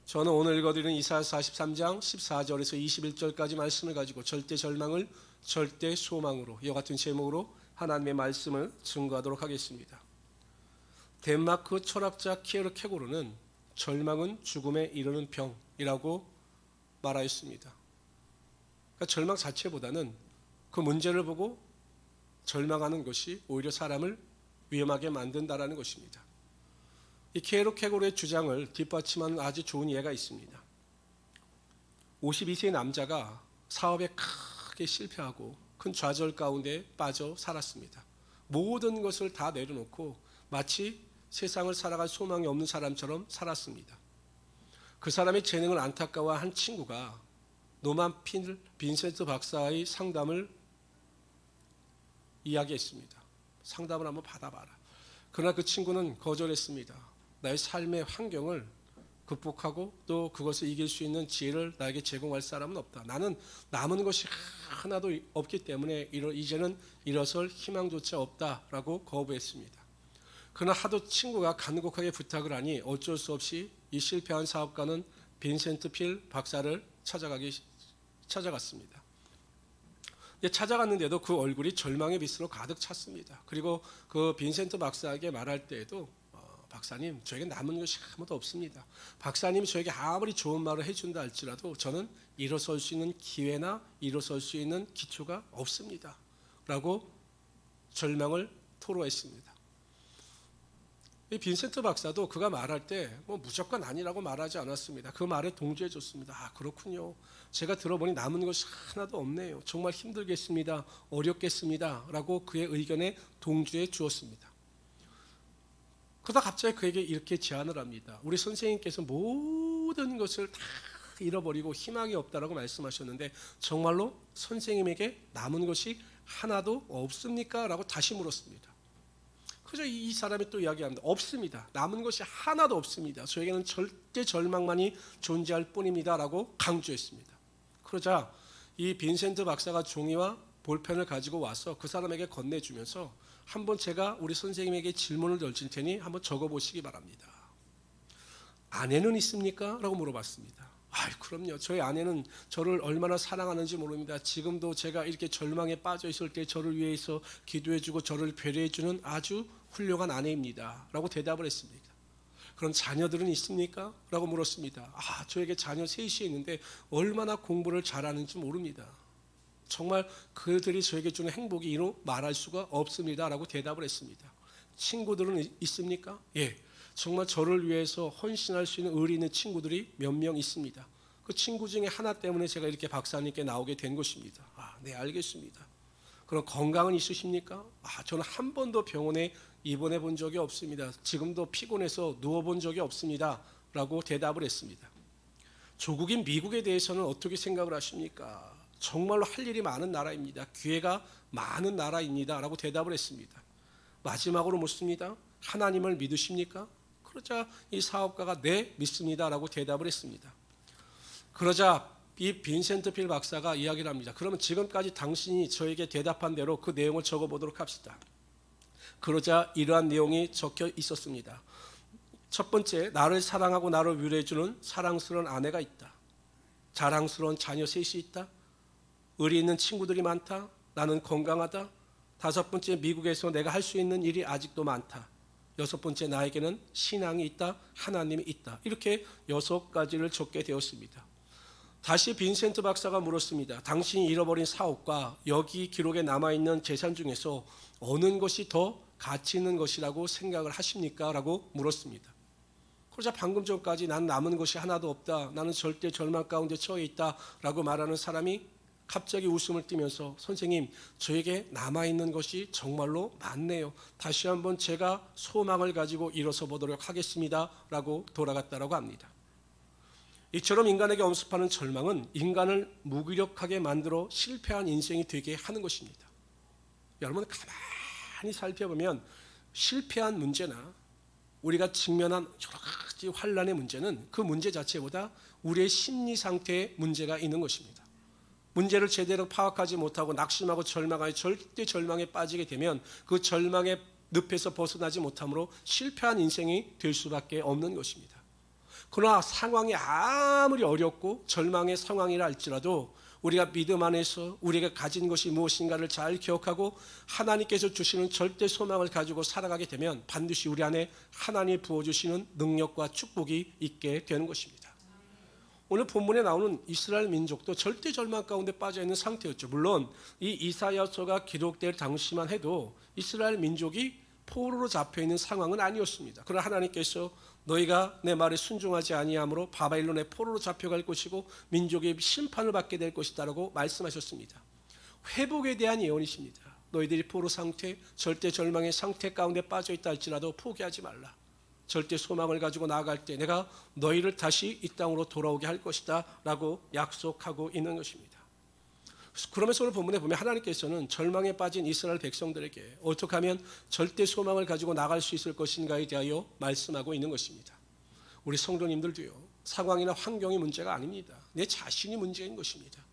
저는 오늘 읽어드리는 이사야 43장 14절에서 21절까지 말씀을 가지고 절대 절망을 절대 소망으로, 이와 같은 제목으로 하나님의 말씀을 증거하도록 하겠습니다. 덴마크 철학자 키에르케고르는 절망은 죽음에 이르는 병이라고 말하였습니다. 그러니까 절망 자체보다는 그 문제를 보고 절망하는 것이 오히려 사람을 위험하게 만든다라는 것입니다. 이 키에르케고르의 주장을 뒷받침하는 아주 좋은 예가 있습니다. 52세의 남자가 사업에 크게 실패하고 큰 좌절 가운데 빠져 살았습니다. 모든 것을 다 내려놓고 마치 세상을 살아갈 소망이 없는 사람처럼 살았습니다. 그 사람의 재능을 안타까워한 친구가 노만 빈센트 박사의 상담을 이야기했습니다. 상담을 한번 받아봐라. 그러나 그 친구는 거절했습니다. 나의 삶의 환경을 극복하고 또 그것을 이길 수 있는 지혜를 나에게 제공할 사람은 없다. 나는 남은 것이 하나도 없기 때문에 이제는 일어설 희망조차 없다라고 거부했습니다. 그러나 하도 친구가 간곡하게 부탁을 하니 어쩔 수 없이 이 실패한 사업가는 빈센트 필 박사를 찾아갔습니다. 찾아갔는데도 그 얼굴이 절망의 빛으로 가득 찼습니다. 그리고 그 빈센트 박사에게 말할 때에도 박사님, 저에게 남은 것이 아무도 없습니다. 박사님이 저에게 아무리 좋은 말을 해준다 할지라도 저는 일어설 수 있는 기회나 일어설 수 있는 기초가 없습니다. 라고 절망을 토로했습니다. 이 빈센트 박사도 그가 말할 때 무조건 아니라고 말하지 않았습니다. 그 말에 동조해 줬습니다. 아, 그렇군요. 제가 들어보니 남은 것이 하나도 없네요. 정말 힘들겠습니다. 어렵겠습니다. 라고 그의 의견에 동조해 주었습니다. 그러다 갑자기 그에게 이렇게 제안을 합니다. 우리 선생님께서 모든 것을 다 잃어버리고 희망이 없다라고 말씀하셨는데 정말로 선생님에게 남은 것이 하나도 없습니까? 라고 다시 물었습니다. 그저 이 사람이 또 이야기합니다. 없습니다. 남은 것이 하나도 없습니다. 저에게는 절대 절망만이 존재할 뿐입니다. 라고 강조했습니다. 그러자 이 빈센트 박사가 종이와 볼펜을 가지고 와서 그 사람에게 건네주면서 한번 제가 우리 선생님에게 질문을 던질 테니 한번 적어보시기 바랍니다. 아내는 있습니까? 라고 물어봤습니다. 그럼요. 저희 아내는 저를 얼마나 사랑하는지 모릅니다. 지금도 제가 이렇게 절망에 빠져 있을 때 저를 위해서 기도해주고 저를 배려해주는 아주 훌륭한 아내입니다. 라고 대답을 했습니다. 그럼 자녀들은 있습니까? 라고 물었습니다. 저에게 자녀 셋이 있는데 얼마나 공부를 잘하는지 모릅니다. 정말 그들이 저에게 주는 행복이 이루 말할 수가 없습니다. 라고 대답을 했습니다. 친구들은 있습니까? 예. 정말 저를 위해서 헌신할 수 있는 의리 있는 친구들이 몇 명 있습니다. 그 친구 중에 하나 때문에 제가 이렇게 박사님께 나오게 된 것입니다. 네, 알겠습니다. 그럼 건강은 있으십니까? 저는 한 번도 병원에 입원해 본 적이 없습니다. 지금도 피곤해서 누워본 적이 없습니다. 라고 대답을 했습니다. 조국인 미국에 대해서는 어떻게 생각을 하십니까? 정말로 할 일이 많은 나라입니다. 기회가 많은 나라입니다. 라고 대답을 했습니다. 마지막으로 묻습니다. 하나님을 믿으십니까? 그러자 이 사업가가 네, 믿습니다. 라고 대답을 했습니다. 그러자 이 빈센트 필 박사가 이야기를 합니다. 그러면 지금까지 당신이 저에게 대답한 대로 그 내용을 적어보도록 합시다. 그러자 이러한 내용이 적혀 있었습니다. 첫 번째, 나를 사랑하고 나를 위로해주는 사랑스러운 아내가 있다. 자랑스러운 자녀 셋이 있다. 의리 있는 친구들이 많다. 나는 건강하다. 다섯 번째, 미국에서 내가 할 수 있는 일이 아직도 많다. 여섯 번째, 나에게는 신앙이 있다. 하나님이 있다. 이렇게 6가지를 적게 되었습니다. 다시 빈센트 박사가 물었습니다. 당신이 잃어버린 사업과 여기 기록에 남아있는 재산 중에서 어느 것이 더 가치 있는 것이라고 생각을 하십니까? 라고 물었습니다. 그러자 방금 전까지 난 남은 것이 하나도 없다. 나는 절대 절망 가운데 처해 있다. 라고 말하는 사람이 갑자기 웃음을 띠면서 선생님, 저에게 남아있는 것이 정말로 많네요. 다시 한번 제가 소망을 가지고 일어서 보도록 하겠습니다. 라고 돌아갔다라고 합니다. 이처럼 인간에게 엄습하는 절망은 인간을 무기력하게 만들어 실패한 인생이 되게 하는 것입니다. 여러분 가만히 살펴보면 실패한 문제나 우리가 직면한 여러 가지 환난의 문제는 그 문제 자체보다 우리의 심리 상태에 문제가 있는 것입니다. 문제를 제대로 파악하지 못하고 낙심하고 절망하여 절대 절망에 빠지게 되면 그 절망의 늪에서 벗어나지 못함으로 실패한 인생이 될 수밖에 없는 것입니다. 그러나 상황이 아무리 어렵고 절망의 상황이라 할지라도 우리가 믿음 안에서 우리가 가진 것이 무엇인가를 잘 기억하고 하나님께서 주시는 절대 소망을 가지고 살아가게 되면 반드시 우리 안에 하나님이 부어주시는 능력과 축복이 있게 되는 것입니다. 오늘 본문에 나오는 이스라엘 민족도 절대 절망 가운데 빠져 있는 상태였죠. 물론 이 이사야서가 기록될 당시만 해도 이스라엘 민족이 포로로 잡혀 있는 상황은 아니었습니다. 그러나 하나님께서 너희가 내 말에 순종하지 아니함으로 바벨론의 포로로 잡혀갈 것이고 민족의 심판을 받게 될 것이다라고 말씀하셨습니다. 회복에 대한 예언이십니다. 너희들이 포로 상태, 절대 절망의 상태 가운데 빠져 있다 할지라도 포기하지 말라. 절대 소망을 가지고 나아갈 때 내가 너희를 다시 이 땅으로 돌아오게 할 것이다 라고 약속하고 있는 것입니다. 그러면서 오늘 본문에 보면 하나님께서는 절망에 빠진 이스라엘 백성들에게 어떻게 하면 절대 소망을 가지고 나갈 수 있을 것인가에 대하여 말씀하고 있는 것입니다. 우리 성도님들도요, 상황이나 환경이 문제가 아닙니다. 내 자신이 문제인 것입니다.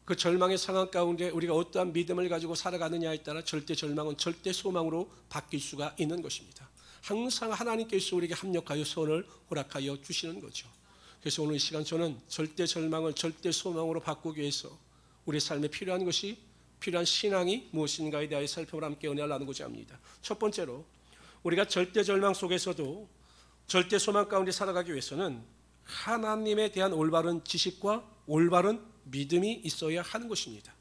그 절망의 상황 가운데 우리가 어떠한 믿음을 가지고 살아가느냐에 따라 절대 절망은 절대 소망으로 바뀔 수가 있는 것입니다. 항상 하나님께서 우리에게 합력하여 선을 허락하여 주시는 거죠. 그래서 오늘 이 시간 저는 절대 절망을 절대 소망으로 바꾸기 위해서 우리 삶에 필요한 것이, 필요한 신앙이 무엇인가에 대하여 살펴보라 함께 은혜를 나누고자 합니다. 첫 번째로 우리가 절대 절망 속에서도 절대 소망 가운데 살아가기 위해서는 하나님에 대한 올바른 지식과 올바른 믿음이 있어야 하는 것입니다.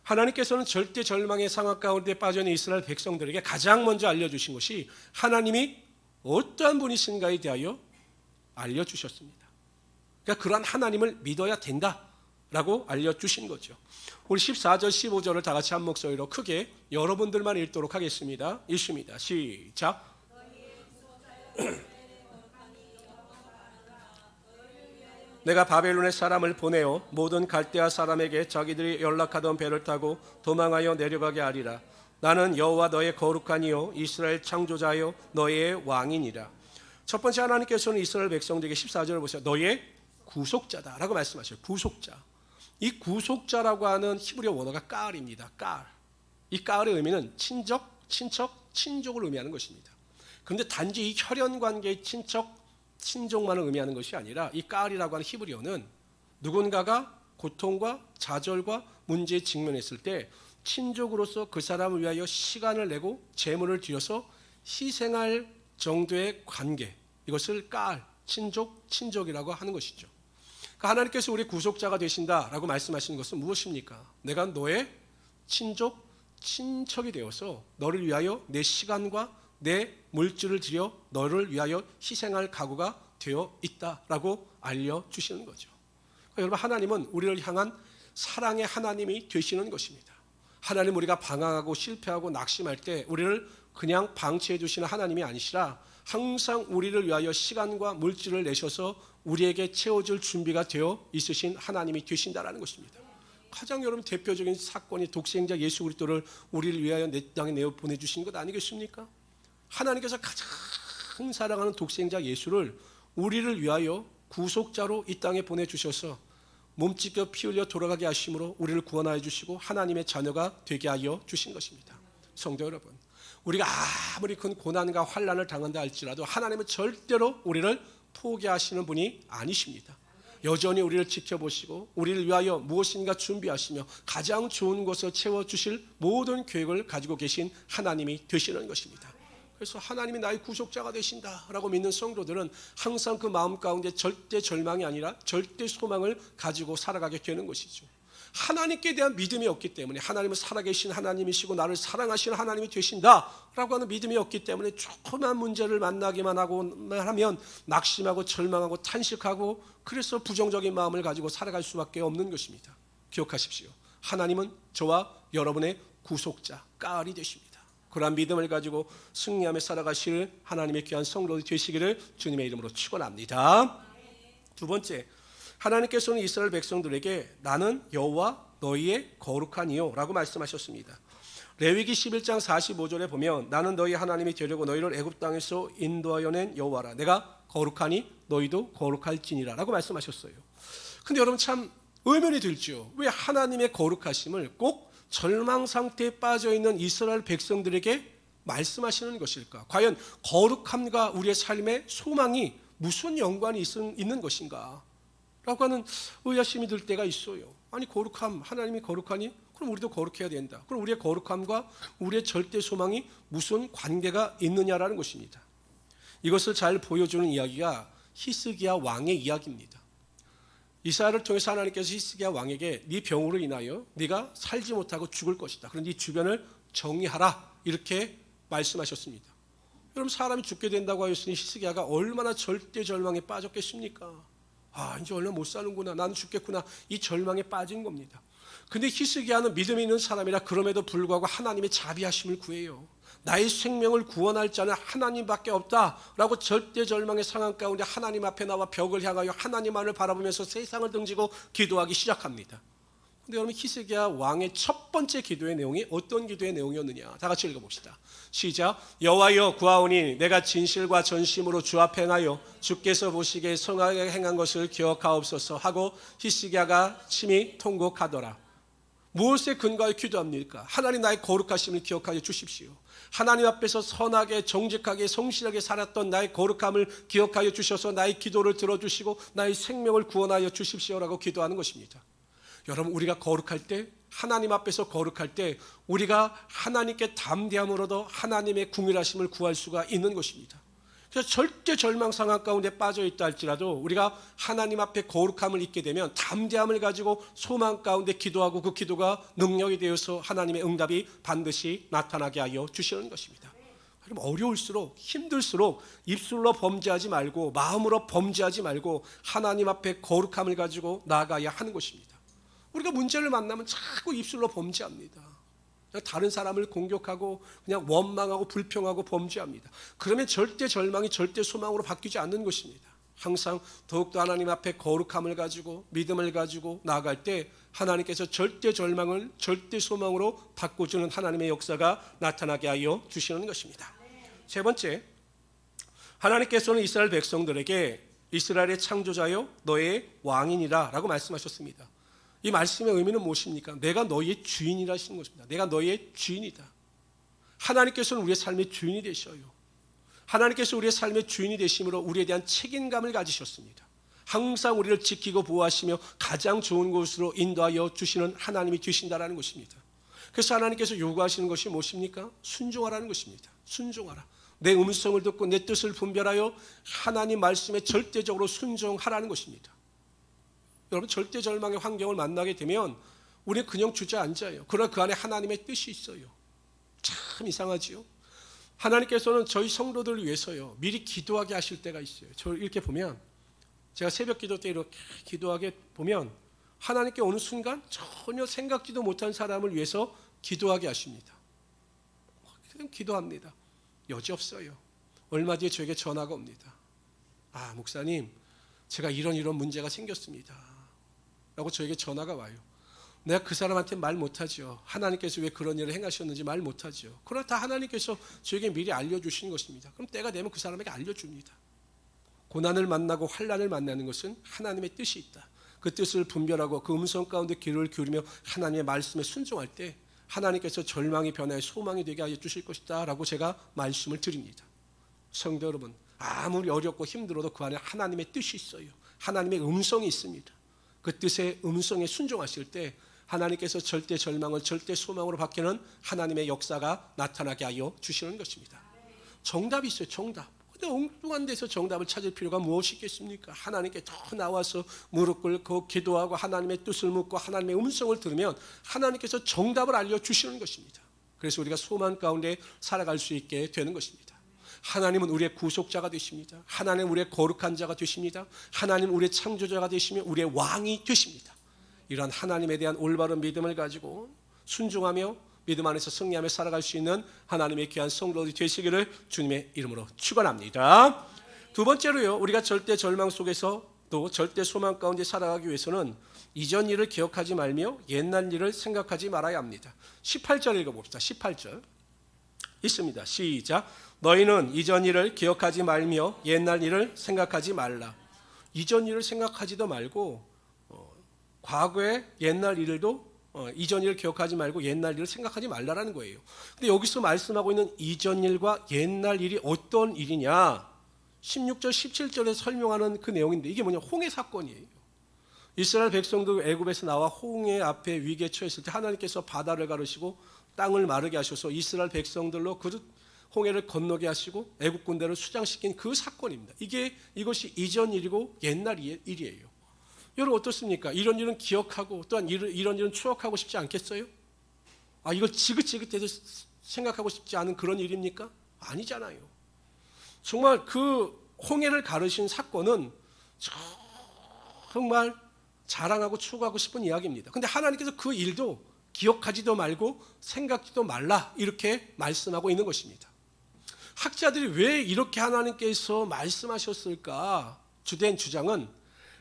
하나님께서는 절대 절망의 상황 가운데 빠져있는 이스라엘 백성들에게 가장 먼저 알려주신 것이 하나님이 어떠한 분이신가에 대하여 알려주셨습니다. 그러니까 그러한 하나님을 믿어야 된다라고 알려주신 거죠. 우리 14절 15절을 다 같이 한 목소리로 크게 여러분들만 읽도록 하겠습니다. 읽습니다. 시작. 내가 바벨론의 사람을 보내어 모든 갈대아 사람에게 자기들이 연락하던 배를 타고 도망하여 내려가게 하리라. 나는 여호와 너의 거룩한 이요 이스라엘 창조자요 너의 왕이니라. 첫 번째 하나님께서는 이스라엘 백성들에게 14절을 보세요. 너의 구속자다라고 말씀하셔요. 구속자. 이 구속자라고 하는 히브리어 원어가 까알입니다. 까알. 이 까알의 의미는 친적, 친척, 친족을 의미하는 것입니다. 그런데 단지 이 혈연 관계의 친척, 친족만을 의미하는 것이 아니라 이 까알이라고 하는 히브리어는 누군가가 고통과 좌절과 문제에 직면했을 때 친족으로서 그 사람을 위하여 시간을 내고 재물을 들여서 희생할 정도의 관계, 이것을 까알, 친족, 친족이라고 하는 것이죠. 그러니까 하나님께서 우리 구속자가 되신다라고 말씀하시는 것은 무엇입니까? 내가 너의 친족, 친척이 되어서 너를 위하여 내 시간과 내 물질을 들여 너를 위하여 희생할 각오가 되어 있다라고 알려주시는 거죠. 그러니까 여러분, 하나님은 우리를 향한 사랑의 하나님이 되시는 것입니다. 하나님, 우리가 방황하고 실패하고 낙심할 때 우리를 그냥 방치해 두시는 하나님이 아니시라 항상 우리를 위하여 시간과 물질을 내셔서 우리에게 채워줄 준비가 되어 있으신 하나님이 되신다라는 것입니다. 가장 여러분 대표적인 사건이 독생자 예수 그리스도를 우리를 위하여 내 땅에 내어 보내주신 것 아니겠습니까? 하나님께서 가장 사랑하는 독생자 예수를 우리를 위하여 구속자로 이 땅에 보내주셔서 몸찢겨 피 흘려 돌아가게 하심으로 우리를 구원하여 주시고 하나님의 자녀가 되게 하여 주신 것입니다. 성도 여러분, 우리가 아무리 큰 고난과 환난을 당한다 할지라도 하나님은 절대로 우리를 포기하시는 분이 아니십니다. 여전히 우리를 지켜보시고 우리를 위하여 무엇인가 준비하시며 가장 좋은 것을 채워주실 모든 계획을 가지고 계신 하나님이 되시는 것입니다. 그래서 하나님이 나의 구속자가 되신다라고 믿는 성도들은 항상 그 마음 가운데 절대 절망이 아니라 절대 소망을 가지고 살아가게 되는 것이죠. 하나님께 대한 믿음이 없기 때문에, 하나님은 살아계신 하나님이시고 나를 사랑하시는 하나님이 되신다라고 하는 믿음이 없기 때문에 조그만 문제를 만나기만 하면 낙심하고 절망하고 탄식하고 그래서 부정적인 마음을 가지고 살아갈 수밖에 없는 것입니다. 기억하십시오. 하나님은 저와 여러분의 구속자, 까알이 되십니다. 그러한 믿음을 가지고 승리하며 살아가실 하나님의 귀한 성도들 되시기를 주님의 이름으로 축원합니다. 두 번째, 하나님께서는 이스라엘 백성들에게 나는 여호와 너희의 거룩한 이요 라고 말씀하셨습니다. 레위기 11장 45절에 보면 나는 너희 하나님이 되려고 너희를 애굽 땅에서 인도하여 낸 여호와라. 내가 거룩하니 너희도 거룩할지니라 라고 말씀하셨어요. 근데 여러분 참 의문이 들죠. 왜 하나님의 거룩하심을 꼭 절망 상태에 빠져있는 이스라엘 백성들에게 말씀하시는 것일까? 과연 거룩함과 우리의 삶의 소망이 무슨 연관이 있는 것인가? 라고 하는 의아심이 들 때가 있어요. 아니 거룩함, 하나님이 거룩하니 그럼 우리도 거룩해야 된다. 그럼 우리의 거룩함과 우리의 절대 소망이 무슨 관계가 있느냐라는 것입니다. 이것을 잘 보여주는 이야기가 히스기야 왕의 이야기입니다. 이사야를 통해서 하나님께서 히스기야 왕에게 네 병으로 인하여 네가 살지 못하고 죽을 것이다. 그럼 네 주변을 정리하라 이렇게 말씀하셨습니다. 여러분 사람이 죽게 된다고 하였으니 히스기야가 얼마나 절대 절망에 빠졌겠습니까? 아 이제 얼마 못 사는구나, 나는 죽겠구나, 이 절망에 빠진 겁니다. 근데 히스기야는 믿음이 있는 사람이라 그럼에도 불구하고 하나님의 자비하심을 구해요. 나의 생명을 구원할 자는 하나님밖에 없다라고 절대 절망의 상황 가운데 하나님 앞에 나와 벽을 향하여 하나님만을 바라보면서 세상을 등지고 기도하기 시작합니다. 근데 여러분 히스기야 왕의 첫 번째 기도의 내용이 어떤 기도의 내용이었느냐? 다 같이 읽어봅시다. 시작. 여호와여 구하오니 내가 진실과 전심으로 주 앞에 행하여 주께서 보시기에 성하게 행한 것을 기억하옵소서 하고 히스기야가 심히 통곡하더라. 무엇에 근거하여 기도합니까? 하나님 나의 거룩하심을 기억하여 주십시오. 하나님 앞에서 선하게 정직하게 성실하게 살았던 나의 거룩함을 기억하여 주셔서 나의 기도를 들어주시고 나의 생명을 구원하여 주십시오라고 기도하는 것입니다. 여러분 우리가 거룩할 때, 하나님 앞에서 거룩할 때 우리가 하나님께 담대함으로도 하나님의 궁일하심을 구할 수가 있는 것입니다. 그래서 절대 절망 상황 가운데 빠져 있다 할지라도 우리가 하나님 앞에 거룩함을 잊게 되면 담대함을 가지고 소망 가운데 기도하고 그 기도가 능력이 되어서 하나님의 응답이 반드시 나타나게 하여 주시는 것입니다. 그럼 어려울수록 힘들수록 입술로 범죄하지 말고 마음으로 범죄하지 말고 하나님 앞에 거룩함을 가지고 나아가야 하는 것입니다. 우리가 문제를 만나면 자꾸 입술로 범죄합니다. 다른 사람을 공격하고 그냥 원망하고 불평하고 범죄합니다. 그러면 절대 절망이 절대 소망으로 바뀌지 않는 것입니다. 항상 더욱더 하나님 앞에 거룩함을 가지고 믿음을 가지고 나아갈 때 하나님께서 절대 절망을 절대 소망으로 바꿔주는 하나님의 역사가 나타나게 하여 주시는 것입니다. 세 번째, 하나님께서는 이스라엘 백성들에게 이스라엘의 창조자여 너의 왕이니라 라고 말씀하셨습니다. 이 말씀의 의미는 무엇입니까? 내가 너희의 주인이라 하시는 것입니다. 내가 너희의 주인이다. 하나님께서는 우리의 삶의 주인이 되셔요. 하나님께서 우리의 삶의 주인이 되심으로 우리에 대한 책임감을 가지셨습니다. 항상 우리를 지키고 보호하시며 가장 좋은 곳으로 인도하여 주시는 하나님이 되신다라는 것입니다. 그래서 하나님께서 요구하시는 것이 무엇입니까? 순종하라는 것입니다. 순종하라. 내 음성을 듣고 내 뜻을 분별하여 하나님 말씀에 절대적으로 순종하라는 것입니다. 여러분 절대 절망의 환경을 만나게 되면 우리는 그냥 주저앉아요. 그러나 그 안에 하나님의 뜻이 있어요. 참 이상하지요. 하나님께서는 저희 성도들을 위해서요 미리 기도하게 하실 때가 있어요. 저 이렇게 보면 제가 새벽 기도 때 이렇게 기도하게 보면 하나님께 어느 순간 전혀 생각지도 못한 사람을 위해서 기도하게 하십니다. 그냥 기도합니다. 여지없어요. 얼마 뒤에 저에게 전화가 옵니다. 아 목사님 제가 이런 문제가 생겼습니다 라고 저에게 전화가 와요. 내가 그 사람한테 말 못하죠. 하나님께서 왜 그런 일을 행하셨는지 말 못하죠. 그러나 다 하나님께서 저에게 미리 알려주신 것입니다. 그럼 때가 되면 그 사람에게 알려줍니다. 고난을 만나고 환난을 만나는 것은 하나님의 뜻이 있다. 그 뜻을 분별하고 그 음성 가운데 귀를 기울이며 하나님의 말씀에 순종할 때 하나님께서 절망이 변화해 소망이 되게 하여 주실 것이다 라고 제가 말씀을 드립니다. 성도 여러분 아무리 어렵고 힘들어도 그 안에 하나님의 뜻이 있어요. 하나님의 음성이 있습니다. 그 뜻의 음성에 순종하실 때 하나님께서 절대 절망을 절대 소망으로 바뀌는 하나님의 역사가 나타나게 하여 주시는 것입니다. 정답이 있어요. 정답. 근데 엉뚱한 데서 정답을 찾을 필요가 무엇이 있겠습니까? 하나님께 더 나와서 무릎 꿇고 기도하고 하나님의 뜻을 묻고 하나님의 음성을 들으면 하나님께서 정답을 알려주시는 것입니다. 그래서 우리가 소망 가운데 살아갈 수 있게 되는 것입니다. 하나님은 우리의 구속자가 되십니다. 하나님은 우리의 거룩한 자가 되십니다. 하나님은 우리의 창조자가 되시며 우리의 왕이 되십니다. 이러한 하나님에 대한 올바른 믿음을 가지고 순종하며 믿음 안에서 승리하며 살아갈 수 있는 하나님의 귀한 성도들이 되시기를 주님의 이름으로 축원합니다. 두 번째로요, 우리가 절대 절망 속에서 또 절대 소망 가운데 살아가기 위해서는 이전 일을 기억하지 말며 옛날 일을 생각하지 말아야 합니다. 18절 읽어봅시다. 18절 있습니다. 시작. 너희는 이전 일을 기억하지 말며 옛날 일을 생각하지 말라. 이전 일을 생각하지도 말고 과거의 옛날 일도 이전 일을 기억하지 말고 옛날 일을 생각하지 말라라는 거예요. 근데 여기서 말씀하고 있는 이전 일과 옛날 일이 어떤 일이냐? 16절 17절에 설명하는 그 내용인데 이게 뭐냐? 홍해 사건이에요. 이스라엘 백성들 애굽에서 나와 홍해 앞에 위기에 처했을 때 하나님께서 바다를 가르시고 땅을 마르게 하셔서 이스라엘 백성들로 그 홍해를 건너게 하시고 애굽 군대를 수장시킨 그 사건입니다. 이것이 이전 일이고 옛날 일이에요. 여러분 어떻습니까? 이런 일은 기억하고 또한 이런 일은 추억하고 싶지 않겠어요? 이걸 지긋지긋해서 생각하고 싶지 않은 그런 일입니까? 아니잖아요. 정말 그 홍해를 가르신 사건은 정말 자랑하고 추구하고 싶은 이야기입니다. 근데 하나님께서 그 일도 기억하지도 말고 생각지도 말라 이렇게 말씀하고 있는 것입니다. 학자들이 왜 이렇게 하나님께서 말씀하셨을까? 주된 주장은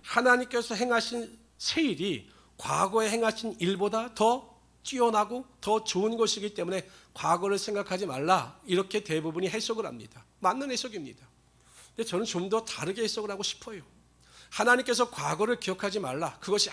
하나님께서 행하신 새 일이 과거에 행하신 일보다 더 뛰어나고 더 좋은 것이기 때문에 과거를 생각하지 말라 이렇게 대부분이 해석을 합니다. 맞는 해석입니다. 근데 저는 좀 더 다르게 해석을 하고 싶어요. 하나님께서 과거를 기억하지 말라. 그것이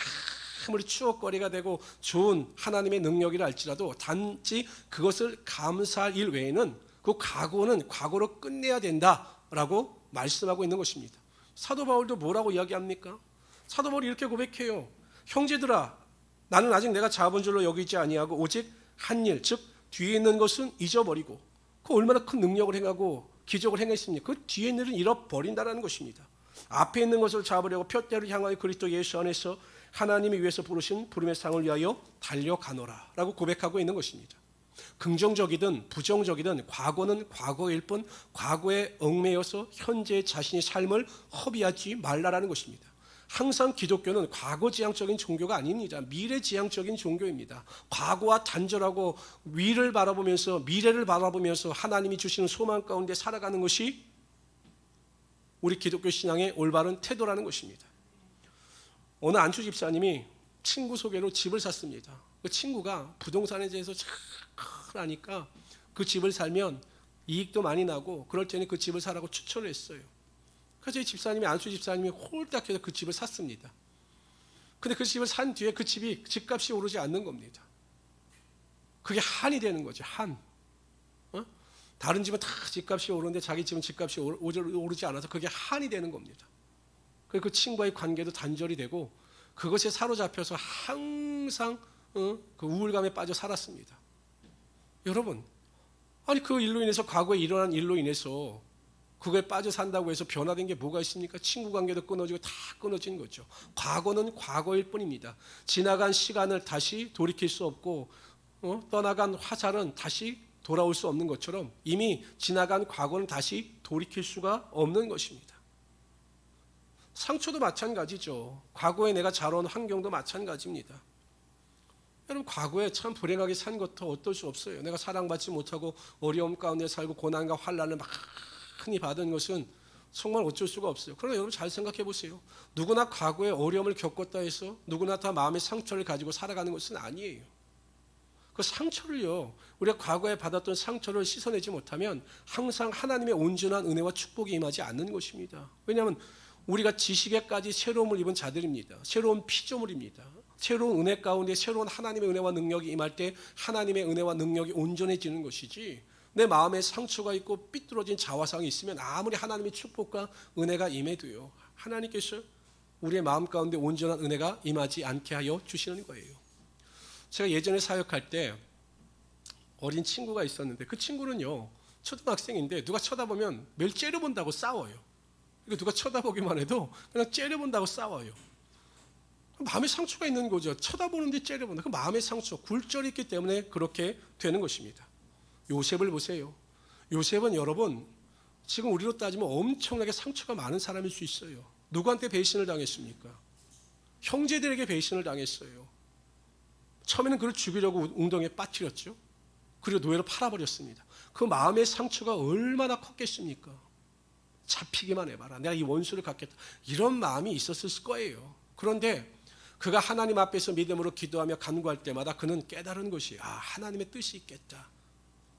아무리 추억거리가 되고 좋은 하나님의 능력이라 할지라도 단지 그것을 감사할 일 외에는 그 과거는 과거로 끝내야 된다라고 말씀하고 있는 것입니다. 사도 바울도 뭐라고 이야기합니까? 사도 바울이 이렇게 고백해요. 형제들아, 나는 아직 내가 잡은 줄로 여기지 아니하고 오직 한 일, 즉 뒤에 있는 것은 잊어버리고 그 얼마나 큰 능력을 행하고 기적을 행했습니까? 그 뒤에 있는 일은 잃어버린다라는 것입니다. 앞에 있는 것을 잡으려고 푯대를 향하여 그리스도 예수 안에서 하나님이 위해서 부르신 부름의 상을 위하여 달려가노라 라고 고백하고 있는 것입니다. 긍정적이든 부정적이든 과거는 과거일 뿐 과거에 얽매여서 현재의 자신의 삶을 허비하지 말라라는 것입니다. 항상 기독교는 과거지향적인 종교가 아닙니다. 미래지향적인 종교입니다. 과거와 단절하고 미래를 바라보면서 하나님이 주시는 소망 가운데 살아가는 것이 우리 기독교 신앙의 올바른 태도라는 것입니다. 어느 안주 집사님이 친구 소개로 집을 샀습니다. 그 친구가 부동산에 대해서 잘 아니까 그 집을 살면 이익도 많이 나고 그럴 테니 그 집을 사라고 추천을 했어요. 그래서 이 집사님이 안수 집사님이 홀딱 해서 그 집을 샀습니다. 근데 그 집을 산 뒤에 그 집이 집값이 오르지 않는 겁니다. 그게 한이 되는 거죠. 한. 다른 집은 다 집값이 오르는데 자기 집은 집값이 오르지 않아서 그게 한이 되는 겁니다. 그 친구와의 관계도 단절이 되고 그것에 사로잡혀서 항상 그 우울감에 빠져 살았습니다. 여러분, 그 일로 인해서 과거에 일어난 일로 인해서 그거에 빠져 산다고 해서 변화된 게 뭐가 있습니까? 친구 관계도 끊어지고 다 끊어진 거죠. 과거는 과거일 뿐입니다. 지나간 시간을 다시 돌이킬 수 없고 떠나간 화살은 다시 돌아올 수 없는 것처럼 이미 지나간 과거는 다시 돌이킬 수가 없는 것입니다. 상처도 마찬가지죠. 과거에 내가 자라온 환경도 마찬가지입니다. 여러분 과거에 참 불행하게 산 것도 어떨 수 없어요. 내가 사랑받지 못하고 어려움 가운데 살고 고난과 환난을 많이 받은 것은 정말 어쩔 수가 없어요. 그러나 여러분 잘 생각해 보세요. 누구나 과거에 어려움을 겪었다 해서 누구나 다 마음의 상처를 가지고 살아가는 것은 아니에요. 그 상처를요, 우리가 과거에 받았던 상처를 씻어내지 못하면 항상 하나님의 온전한 은혜와 축복이 임하지 않는 것입니다. 왜냐하면 우리가 지식에까지 새로움을 입은 자들입니다. 새로운 피조물입니다. 새로운 은혜 가운데 새로운 하나님의 은혜와 능력이 임할 때 하나님의 은혜와 능력이 온전해지는 것이지, 내 마음에 상처가 있고 삐뚤어진 자화상이 있으면 아무리 하나님의 축복과 은혜가 임해도요, 하나님께서 우리의 마음 가운데 온전한 은혜가 임하지 않게 하여 주시는 거예요. 제가 예전에 사역할 때 어린 친구가 있었는데 그 친구는요, 초등학생인데 누가 쳐다보면 매일 째려본다고 싸워요. 누가 쳐다보기만 해도 그냥 째려본다고 싸워요. 마음의 상처가 있는 거죠. 쳐다보는데 째려본다. 그 마음의 상처, 굴절이 있기 때문에 그렇게 되는 것입니다. 요셉을 보세요. 요셉은 여러분 지금 우리로 따지면 엄청나게 상처가 많은 사람일 수 있어요. 누구한테 배신을 당했습니까? 형제들에게 배신을 당했어요. 처음에는 그를 죽이려고 웅덩이에 빠뜨렸죠. 그리고 노예로 팔아버렸습니다. 그 마음의 상처가 얼마나 컸겠습니까? 잡히기만 해봐라. 내가 이 원수를 갚겠다. 이런 마음이 있었을 거예요. 그런데 그가 하나님 앞에서 믿음으로 기도하며 간구할 때마다 그는 깨달은 것이 하나님의 뜻이 있겠다.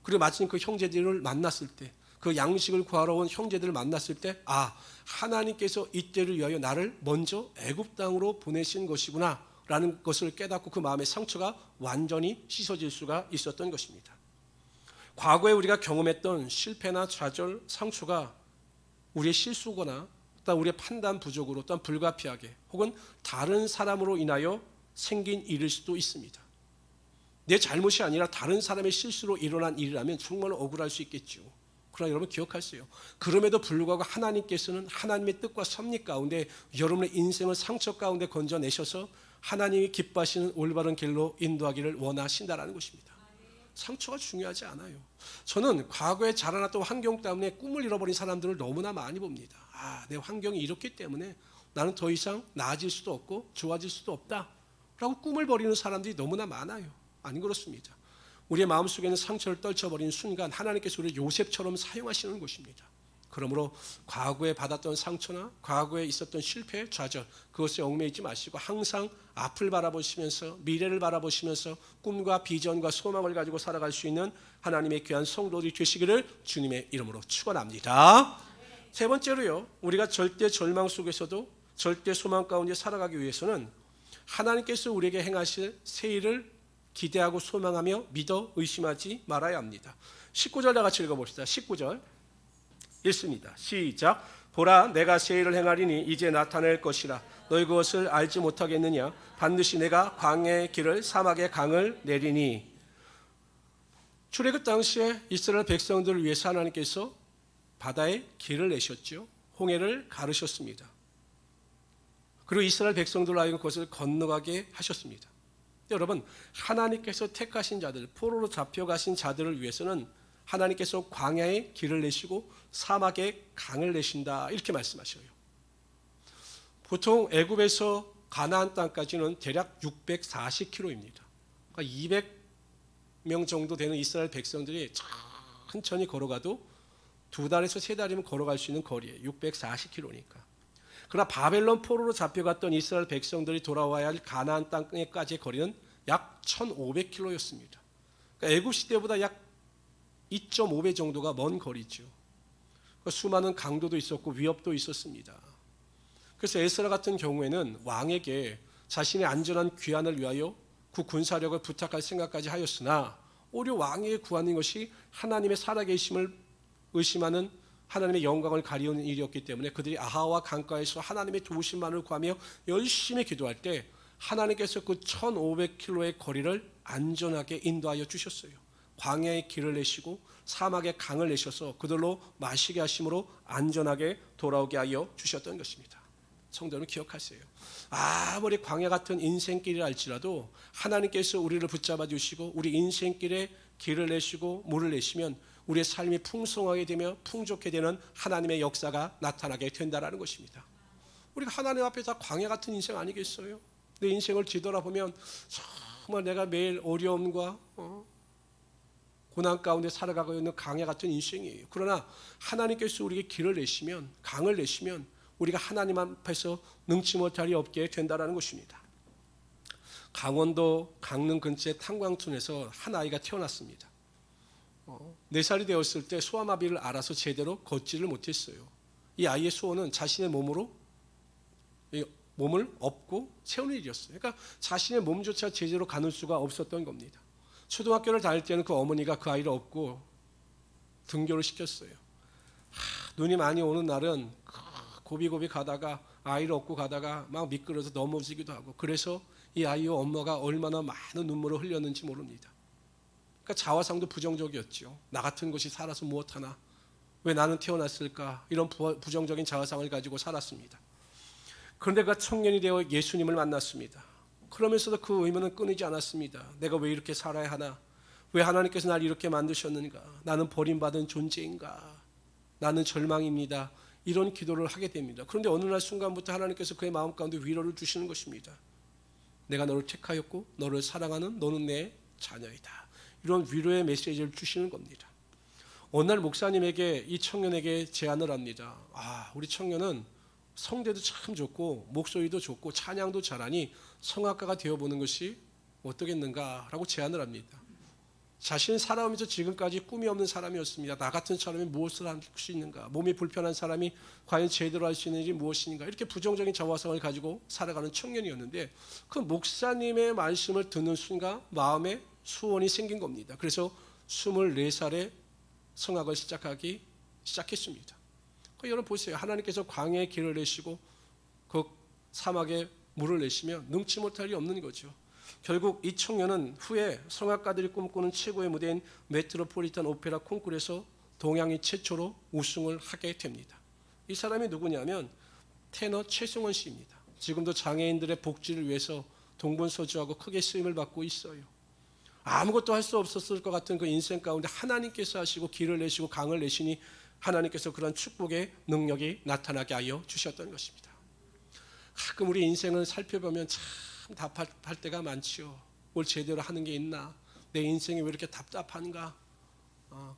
그리고 마침 그 형제들을 만났을 때, 그 양식을 구하러 온 형제들을 만났을 때 하나님께서 이때를 위하여 나를 먼저 애굽 땅으로 보내신 것이구나 라는 것을 깨닫고 그 마음의 상처가 완전히 씻어질 수가 있었던 것입니다. 과거에 우리가 경험했던 실패나 좌절, 상처가 우리의 실수거나 또한 우리의 판단 부족으로 또한 불가피하게 혹은 다른 사람으로 인하여 생긴 일일 수도 있습니다. 내 잘못이 아니라 다른 사람의 실수로 일어난 일이라면 정말 억울할 수 있겠죠. 그러나 여러분 기억하세요. 그럼에도 불구하고 하나님께서는 하나님의 뜻과 섭리 가운데 여러분의 인생을 상처 가운데 건져내셔서 하나님이 기뻐하시는 올바른 길로 인도하기를 원하신다는 것입니다. 상처가 중요하지 않아요. 저는 과거에 자라났던 환경 때문에 꿈을 잃어버린 사람들을 너무나 많이 봅니다. 내 환경이 이렇기 때문에 나는 더 이상 나아질 수도 없고 좋아질 수도 없다라고 꿈을 버리는 사람들이 너무나 많아요. 안 그렇습니다. 우리의 마음속에는 상처를 떨쳐버리는 순간 하나님께서 우리를 요셉처럼 사용하시는 것입니다. 그러므로 과거에 받았던 상처나 과거에 있었던 실패, 좌절 그것에 얽매이지 마시고 항상 앞을 바라보시면서 미래를 바라보시면서 꿈과 비전과 소망을 가지고 살아갈 수 있는 하나님의 귀한 성도들이 되시기를 주님의 이름으로 축원합니다. 세 번째로요. 우리가 절대 절망 속에서도 절대 소망 가운데 살아가기 위해서는 하나님께서 우리에게 행하실 새 일을 기대하고 소망하며 믿어 의심하지 말아야 합니다. 19절 다 같이 읽어봅시다. 19절 읽습니다. 시작. 보라 내가 새 일을 행하리니 이제 나타낼 것이라 너희 그것을 알지 못하겠느냐. 반드시 내가 광야의 길을 사막의 강을 내리니. 출애굽 당시에 이스라엘 백성들을 위해서 하나님께서 바다에 길을 내셨죠. 홍해를 가르셨습니다. 그리고 이스라엘 백성들로 하여금 그것을 건너가게 하셨습니다. 여러분 하나님께서 택하신 자들, 포로로 잡혀가신 자들을 위해서는 하나님께서 광야에 길을 내시고 사막에 강을 내신다 이렇게 말씀하셔요. 보통 애굽에서 가나안 땅까지는 대략 640km입니다. 그러니까 200명 정도 되는 이스라엘 백성들이 천천히 걸어가도 2달에서 3달이면 걸어갈 수 있는 거리예요. 640km니까. 그러나 바벨론 포로로 잡혀갔던 이스라엘 백성들이 돌아와야 할 가나안 땅까지의 거리는 약 1500km였습니다. 그러니까 애굽 시대보다 약 2.5배 정도가 먼 거리죠. 그러니까 수많은 강도도 있었고 위협도 있었습니다. 그래서 에스라 같은 경우에는 왕에게 자신의 안전한 귀환을 위하여 그 군사력을 부탁할 생각까지 하였으나 오히려 왕에게 구하는 것이 하나님의 살아계심을 의심하는 하나님의 영광을 가리우는 일이었기 때문에 그들이 아하와 강가에서 하나님의 도우심만을 구하며 열심히 기도할 때 하나님께서 그 1500km의 거리를 안전하게 인도하여 주셨어요. 광야의 길을 내시고 사막의 강을 내셔서 그들로 마시게 하심으로 안전하게 돌아오게 하여 주셨던 것입니다. 성도는 기억하세요. 아무리 광야 같은 인생길이라 할지라도 하나님께서 우리를 붙잡아 주시고 우리 인생길에 길을 내시고 물을 내시면 우리의 삶이 풍성하게 되며 풍족하게 되는 하나님의 역사가 나타나게 된다는 것입니다. 우리가 하나님 앞에 다 광야 같은 인생 아니겠어요? 내 인생을 뒤돌아보면 정말 내가 매일 어려움과 고난 가운데 살아가고 있는 광야 같은 인생이에요. 그러나 하나님께서 우리에게 길을 내시면 강을 내시면 우리가 하나님 앞에서 능치 못할 리 없게 된다는 것입니다. 강원도 강릉 근처의 탄광촌에서 한 아이가 태어났습니다. 4살이 되었을 때 소아마비를 알아서 제대로 걷지를 못했어요. 이 아이의 소원은 자신의 몸을 업고 세우는 일이었어요. 그러니까 자신의 몸조차 제대로 가눌 수가 없었던 겁니다. 초등학교를 다닐 때는 그 어머니가 그 아이를 업고 등교를 시켰어요. 눈이 많이 오는 날은 고비고비 가다가 아이를 업고 가다가 막 미끄러져 넘어지기도 하고 그래서 이 아이와 엄마가 얼마나 많은 눈물을 흘렸는지 모릅니다. 그러니까 자화상도 부정적이었죠. 나 같은 것이 살아서 무엇하나 왜 나는 태어났을까 이런 부정적인 자화상을 가지고 살았습니다. 그런데 그 청년이 되어 예수님을 만났습니다. 그러면서도 그 의문은 끊이지 않았습니다. 내가 왜 이렇게 살아야 하나? 왜 하나님께서 날 이렇게 만드셨는가? 나는 버림받은 존재인가? 나는 절망입니다. 이런 기도를 하게 됩니다. 그런데 어느 날 순간부터 하나님께서 그의 마음 가운데 위로를 주시는 것입니다. 내가 너를 택하였고 너를 사랑하는 너는 내 자녀이다. 이런 위로의 메시지를 주시는 겁니다. 어느 날 목사님에게 이 청년에게 제안을 합니다. 우리 청년은 성대도 참 좋고 목소리도 좋고 찬양도 잘하니 성악가가 되어보는 것이 어떻겠는가라고 제안을 합니다. 자신은 살아오면서 지금까지 꿈이 없는 사람이었습니다. 나 같은 사람이 무엇을 할 수 있는가? 몸이 불편한 사람이 과연 제대로 할 수 있는 일이 무엇인가? 이렇게 부정적인 자화상을 가지고 살아가는 청년이었는데 그 목사님의 말씀을 듣는 순간 마음에 소원이 생긴 겁니다. 그래서 24살에 성악을 시작했습니다. 여러분 보세요. 하나님께서 광야에 길을 내시고 그 사막에 물을 내시면 능치 못할 일이 없는 거죠. 결국 이 청년은 후에 성악가들이 꿈꾸는 최고의 무대인 메트로폴리탄 오페라 콩쿠르에서 동양이 최초로 우승을 하게 됩니다. 이 사람이 누구냐면 테너 최승원 씨입니다. 지금도 장애인들의 복지를 위해서 동분서주하고 크게 쓰임을 받고 있어요. 아무것도 할 수 없었을 것 같은 그 인생 가운데 하나님께서 하시고 길을 내시고 강을 내시니 하나님께서 그런 축복의 능력이 나타나게 하여 주셨던 것입니다. 가끔 우리 인생을 살펴보면 참 답답할 때가 많지요. 뭘 제대로 하는 게 있나? 내 인생이 왜 이렇게 답답한가?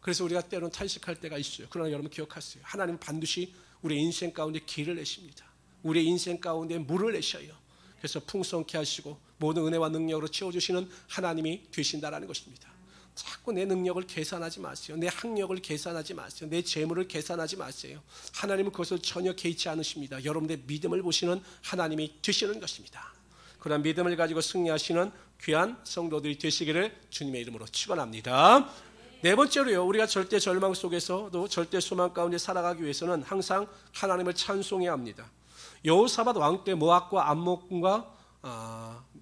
그래서 우리가 때로는 탄식할 때가 있어요. 그러나 여러분 기억하세요. 하나님은 반드시 우리 인생 가운데 길을 내십니다. 우리 인생 가운데 물을 내셔요. 그래서 풍성케 하시고 모든 은혜와 능력으로 채워주시는 하나님이 되신다라는 것입니다. 자꾸 내 능력을 계산하지 마세요. 내 학력을 계산하지 마세요. 내 재물을 계산하지 마세요. 하나님은 그것을 전혀 개의치 않으십니다. 여러분의 믿음을 보시는 하나님이 되시는 것입니다. 그런 믿음을 가지고 승리하시는 귀한 성도들이 되시기를 주님의 이름으로 축원합니다. 네 번째로요, 우리가 절대 절망 속에서도 절대 소망 가운데 살아가기 위해서는 항상 하나님을 찬송해야 합니다. 여호사밧 왕 때 모압과 암몬과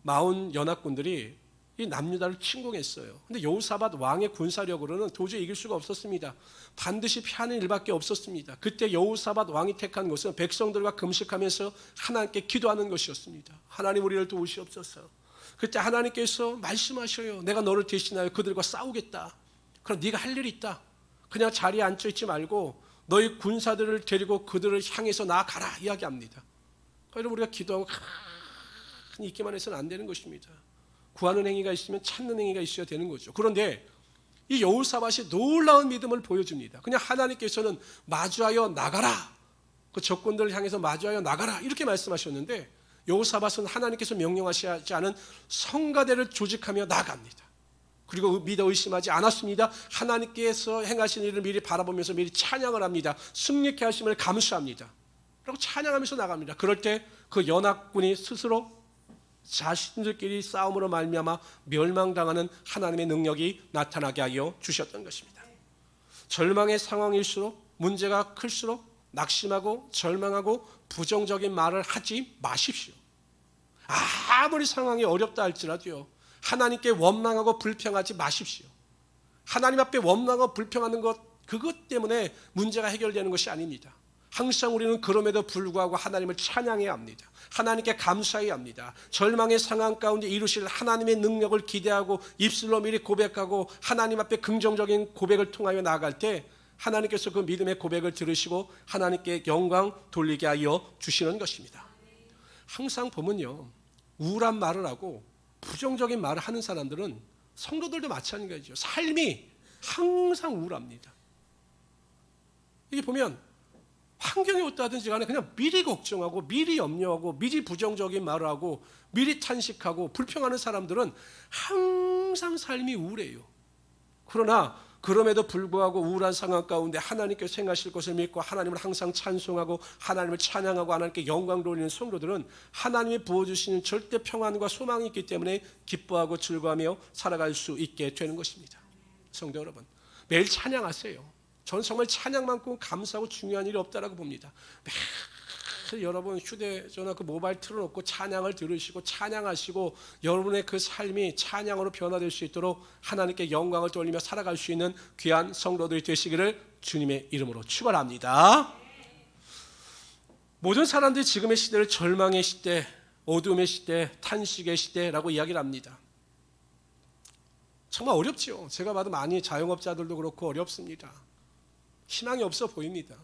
마온 연합군들이 이 남유다를 침공했어요. 근데 여호사밧 왕의 군사력으로는 도저히 이길 수가 없었습니다. 반드시 피하는 일밖에 없었습니다. 그때 여호사밧 왕이 택한 것은 백성들과 금식하면서 하나님께 기도하는 것이었습니다. 하나님 우리를 도우시옵소서. 그때 하나님께서 말씀하셔요. 내가 너를 대신하여 그들과 싸우겠다. 그럼 네가 할 일이 있다. 그냥 자리에 앉아 있지 말고 너희 군사들을 데리고 그들을 향해서 나아가라 이야기합니다. 여러분 우리가 기도하고 가만히 있기만 해서는 안 되는 것입니다. 구하는 행위가 있으면 찾는 행위가 있어야 되는 거죠. 그런데 이 여호사밧이 놀라운 믿음을 보여줍니다. 그냥 하나님께서는 마주하여 나가라. 그 적군들을 향해서 마주하여 나가라 이렇게 말씀하셨는데 여호사밧은 하나님께서 명령하시지 않은 성가대를 조직하며 나갑니다. 그리고 믿어 의심하지 않았습니다. 하나님께서 행하신 일을 미리 바라보면서 미리 찬양을 합니다. 승리케 하심을 감수합니다. 그리고 찬양하면서 나갑니다. 그럴 때 그 연합군이 스스로 자신들끼리 싸움으로 말미암아 멸망당하는 하나님의 능력이 나타나게 하여 주셨던 것입니다. 절망의 상황일수록 문제가 클수록 낙심하고 절망하고 부정적인 말을 하지 마십시오. 아무리 상황이 어렵다 할지라도요, 하나님께 원망하고 불평하지 마십시오. 하나님 앞에 원망하고 불평하는 것, 그것 때문에 문제가 해결되는 것이 아닙니다. 항상 우리는 그럼에도 불구하고 하나님을 찬양해야 합니다. 하나님께 감사해야 합니다. 절망의 상황 가운데 이루실 하나님의 능력을 기대하고 입술로 미리 고백하고 하나님 앞에 긍정적인 고백을 통하여 나아갈 때 하나님께서 그 믿음의 고백을 들으시고 하나님께 영광 돌리게 하여 주시는 것입니다. 항상 보면요, 우울한 말을 하고 부정적인 말을 하는 사람들은 성도들도 마찬가지죠. 삶이 항상 우울합니다. 이게 보면 환경이 어떠하든지 간에 그냥 미리 걱정하고 미리 염려하고 미리 부정적인 말을 하고 미리 탄식하고 불평하는 사람들은 항상 삶이 우울해요. 그러나 그럼에도 불구하고 우울한 상황 가운데 하나님께서 행하실 것을 믿고 하나님을 항상 찬송하고 하나님을 찬양하고 하나님께 영광 돌리는 성도들은 하나님이 부어주시는 절대 평안과 소망이 있기 때문에 기뻐하고 즐거워하며 살아갈 수 있게 되는 것입니다. 성도 여러분, 매일 찬양하세요. 저는 정말 찬양만큼 감사하고 중요한 일이 없다라고 봅니다. 매일 여러분 휴대전화 그 모바일 틀어놓고 찬양을 들으시고 찬양하시고 여러분의 그 삶이 찬양으로 변화될 수 있도록 하나님께 영광을 돌리며 살아갈 수 있는 귀한 성도들이 되시기를 주님의 이름으로 축원합니다. 모든 사람들이 지금의 시대를 절망의 시대, 어둠의 시대, 탄식의 시대라고 이야기를 합니다. 정말 어렵죠. 제가 봐도 많이 자영업자들도 그렇고 어렵습니다. 희망이 없어 보입니다.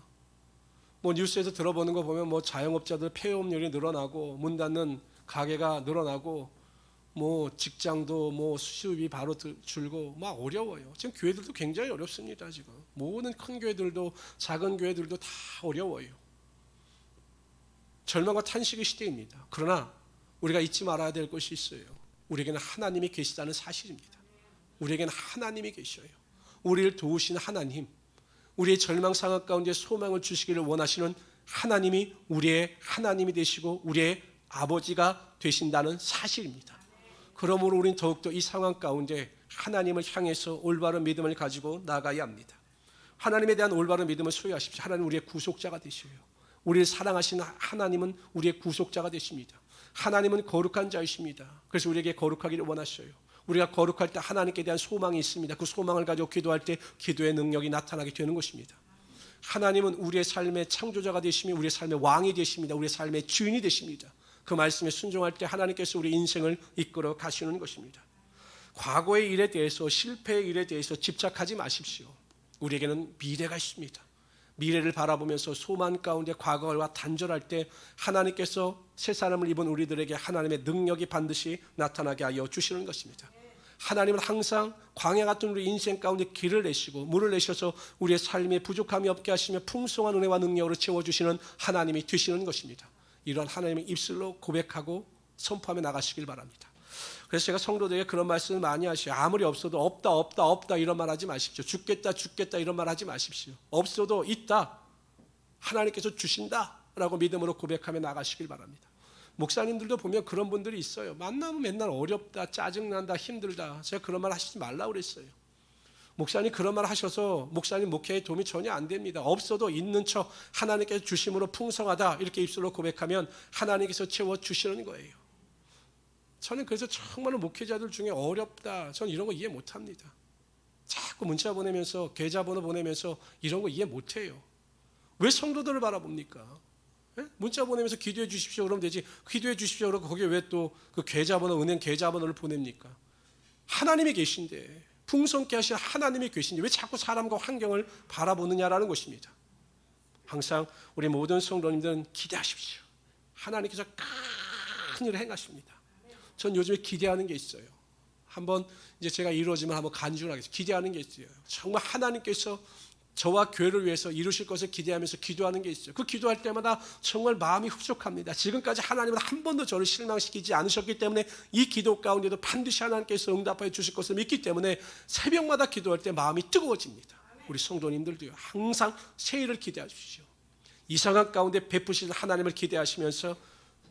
뭐 뉴스에서 들어보는 거 보면 뭐 자영업자들 폐업률이 늘어나고 문 닫는 가게가 늘어나고 뭐 직장도 뭐 수입이 바로 줄고 막 어려워요. 지금 교회들도 굉장히 어렵습니다. 지금 모든 큰 교회들도 작은 교회들도 다 어려워요. 절망과 탄식의 시대입니다. 그러나 우리가 잊지 말아야 될 것이 있어요. 우리에게는 하나님이 계시다는 사실입니다. 우리에게는 하나님이 계셔요. 우리를 도우시는 하나님, 우리의 절망 상황 가운데 소망을 주시기를 원하시는 하나님이 우리의 하나님이 되시고 우리의 아버지가 되신다는 사실입니다. 그러므로 우리는 더욱더 이 상황 가운데 하나님을 향해서 올바른 믿음을 가지고 나아가야 합니다. 하나님에 대한 올바른 믿음을 소유하십시오. 하나님 우리의 구속자가 되셔요. 우리를 사랑하시는 하나님은 우리의 구속자가 되십니다. 하나님은 거룩한 자이십니다. 그래서 우리에게 거룩하기를 원하셔요. 우리가 거룩할 때 하나님께 대한 소망이 있습니다. 그 소망을 가지고 기도할 때 기도의 능력이 나타나게 되는 것입니다. 하나님은 우리의 삶의 창조자가 되시며 우리의 삶의 왕이 되십니다. 우리의 삶의 주인이 되십니다. 그 말씀에 순종할 때 하나님께서 우리 인생을 이끌어 가시는 것입니다. 과거의 일에 대해서, 실패의 일에 대해서 집착하지 마십시오. 우리에게는 미래가 있습니다. 미래를 바라보면서 소망 가운데 과거와 단절할 때 하나님께서 새 사람을 입은 우리들에게 하나님의 능력이 반드시 나타나게 하여 주시는 것입니다. 하나님은 항상 광야 같은 우리 인생 가운데 길을 내시고 물을 내셔서 우리의 삶에 부족함이 없게 하시며 풍성한 은혜와 능력으로 채워주시는 하나님이 되시는 것입니다. 이런 하나님의 입술로 고백하고 선포하며 나가시길 바랍니다. 그래서 제가 성도들에게 그런 말씀을 많이 하시죠. 아무리 없어도 없다 없다 없다 이런 말 하지 마십시오. 죽겠다 죽겠다 이런 말 하지 마십시오. 없어도 있다, 하나님께서 주신다라고 믿음으로 고백하며 나가시길 바랍니다. 목사님들도 보면 그런 분들이 있어요. 만나면 맨날 어렵다, 짜증난다, 힘들다. 제가 그런 말 하시지 말라고 그랬어요. 목사님 그런 말 하셔서 목사님 목회에 도움이 전혀 안 됩니다. 없어도 있는 척 하나님께서 주심으로 풍성하다 이렇게 입술로 고백하면 하나님께서 채워주시는 거예요. 저는 그래서 정말로 목회자들 중에 어렵다, 저는 이런 거 이해 못합니다. 자꾸 문자 보내면서 계좌번호 보내면서 이런 거 이해 못해요. 왜 성도들을 바라봅니까? 문자 보내면서 기도해 주십시오 그러면 되지, 기도해 주십시오 그러고 거기에 왜 또 그 계좌번호, 은행 계좌번호를 보냅니까? 하나님이 계신데, 풍성케 하신 하나님이 계신데 왜 자꾸 사람과 환경을 바라보느냐라는 것입니다. 항상 우리 모든 성도님들은 기대하십시오. 하나님께서 큰 일을 행하십니다. 전 요즘에 기대하는 게 있어요. 한번 이제 제가 이루어지면 한번 간증을 하겠습니다. 기대하는 게 있어요. 정말 하나님께서 저와 교회를 위해서 이루실 것을 기대하면서 기도하는 게 있어요. 그 기도할 때마다 정말 마음이 흡족합니다. 지금까지 하나님은 한 번도 저를 실망시키지 않으셨기 때문에 이 기도 가운데도 반드시 하나님께서 응답하여 주실 것을 믿기 때문에 새벽마다 기도할 때 마음이 뜨거워집니다. 우리 성도님들도요. 항상 새 일을 기대하십시오. 이 상황 가운데 베푸시는 하나님을 기대하시면서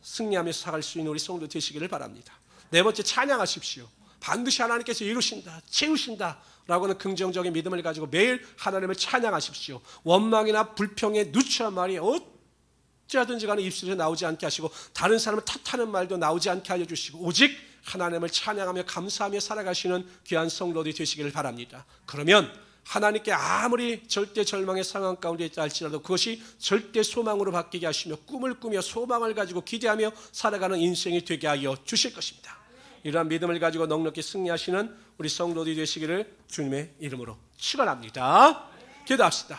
승리하며 살아갈 수 있는 우리 성도 되시기를 바랍니다. 네 번째, 찬양하십시오. 반드시 하나님께서 이루신다, 채우신다 라고는 긍정적인 믿음을 가지고 매일 하나님을 찬양하십시오. 원망이나 불평에 누추한 말이 어찌하든지 간에 입술에서 나오지 않게 하시고 다른 사람을 탓하는 말도 나오지 않게 하여 주시고 오직 하나님을 찬양하며 감사하며 살아가시는 귀한 성도들이 되시기를 바랍니다. 그러면 하나님께 아무리 절대 절망의 상황 가운데 있다 할지라도 그것이 절대 소망으로 바뀌게 하시며 꿈을 꾸며 소망을 가지고 기대하며 살아가는 인생이 되게 하여 주실 것입니다. 이러한 믿음을 가지고 넉넉히 승리하시는 우리 성도들이 되시기를 주님의 이름으로 축원합니다. 기도합시다.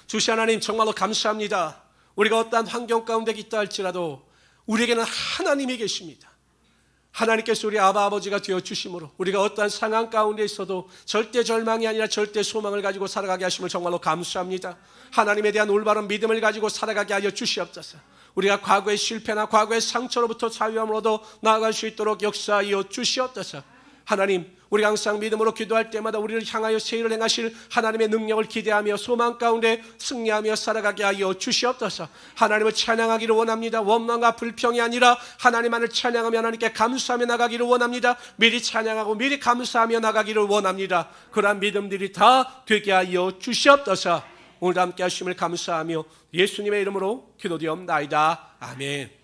주시 하나님, 정말로 감사합니다. 우리가 어떠한 환경 가운데 있다 할지라도 우리에게는 하나님이 계십니다. 하나님께서 우리 아버지가 되어주심으로 우리가 어떠한 상황 가운데 있어도 절대 절망이 아니라 절대 소망을 가지고 살아가게 하심을 정말로 감사합니다. 하나님에 대한 올바른 믿음을 가지고 살아가게 하여 주시옵소서. 우리가 과거의 실패나 과거의 상처로부터 자유함으로도 나아갈 수 있도록 역사하여 주시옵소서. 하나님, 우리가 항상 믿음으로 기도할 때마다 우리를 향하여 새 일을 행하실 하나님의 능력을 기대하며 소망 가운데 승리하며 살아가게 하여 주시옵소서. 하나님을 찬양하기를 원합니다. 원망과 불평이 아니라 하나님만을 찬양하며 하나님께 감사하며 나가기를 원합니다. 미리 찬양하고 미리 감사하며 나가기를 원합니다. 그러한 믿음들이 다 되게 하여 주시옵소서. 오늘 함께 하심을 감사하며 예수님의 이름으로 기도드리옵나이다. 아멘.